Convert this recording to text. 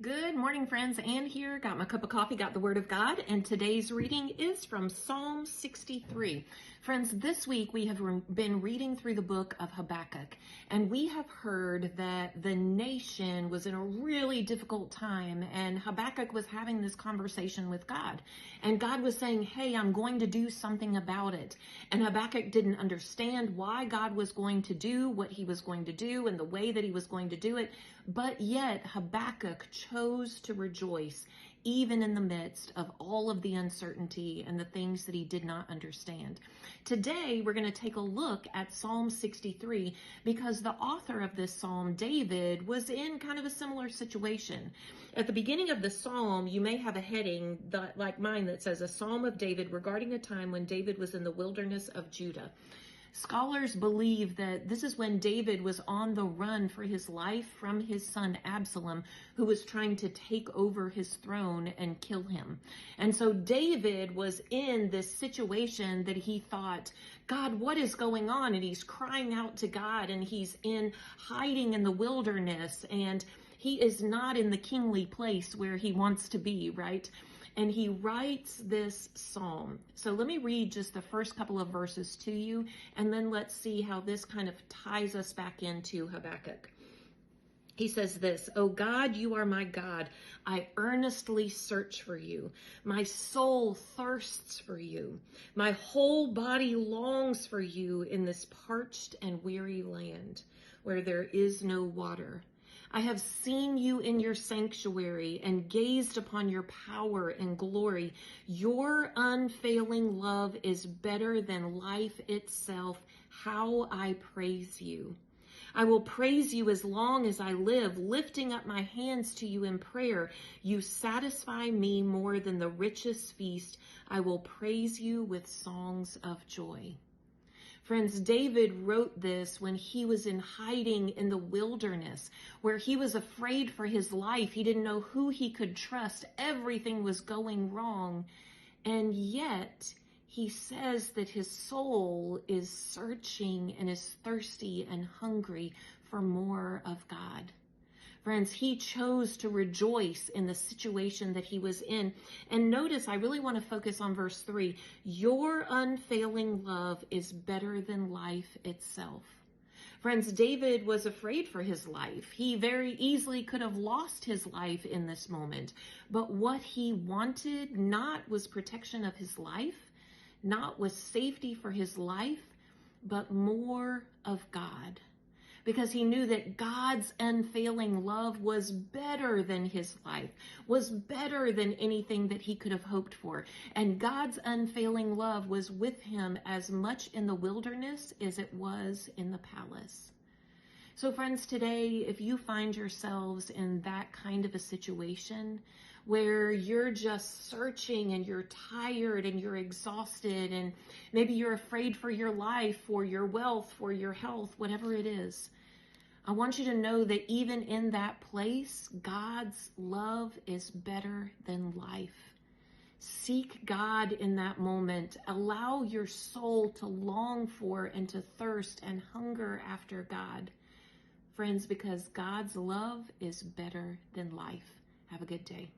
Good morning, friends. Ann here. Got my cup of coffee, got the Word of God, and today's reading is from Psalm 63. Friends, this week we have been reading through the book of Habakkuk, and we have heard that the nation was in a really difficult time, and Habakkuk was having this conversation with God, and God was saying, hey, I'm going to do something about it. And Habakkuk didn't understand why God was going to do what he was going to do and the way that he was going to do it, but yet Habakkuk chose to rejoice even in the midst of all of the uncertainty and the things that he did not understand. Today, we're going to take a look at Psalm 63 because the author of this psalm, David, was in kind of a similar situation. At the beginning of the psalm, you may have a heading like mine that says, A Psalm of David regarding a time when David was in the wilderness of Judah. Scholars believe that this is when David was on the run for his life from his son Absalom, who was trying to take over his throne and kill him. And so David was in this situation that he thought, God, what is going on? And he's crying out to God, and he's in hiding in the wilderness, and he is not in the kingly place where he wants to be, right? And he writes this psalm. So let me read just the first couple of verses to you, and then let's see how this kind of ties us back into Habakkuk. He says this, O God, you are my God. I earnestly search for you. My soul thirsts for you. My whole body longs for you in this parched and weary land where there is no water. I have seen you in your sanctuary and gazed upon your power and glory. Your unfailing love is better than life itself. How I praise you. I will praise you as long as I live, lifting up my hands to you in prayer. You satisfy me more than the richest feast. I will praise you with songs of joy. Friends, David wrote this when he was in hiding in the wilderness, where he was afraid for his life. He didn't know who he could trust. Everything was going wrong. And yet, he says that his soul is searching and is thirsty and hungry for more of God. Friends, he chose to rejoice in the situation that he was in. And notice, I really want to focus on verse 3. Your unfailing love is better than life itself. Friends, David was afraid for his life. He very easily could have lost his life in this moment. But what he wanted not was protection of his life, not was safety for his life, but more of God. Because he knew that God's unfailing love was better than his life, was better than anything that he could have hoped for. And God's unfailing love was with him as much in the wilderness as it was in the palace. So friends, today, if you find yourselves in that kind of a situation where you're just searching and you're tired and you're exhausted and maybe you're afraid for your life, for your wealth, for your health, whatever it is, I want you to know that even in that place, God's love is better than life. Seek God in that moment. Allow your soul to long for and to thirst and hunger after God. Friends, because God's love is better than life. Have a good day.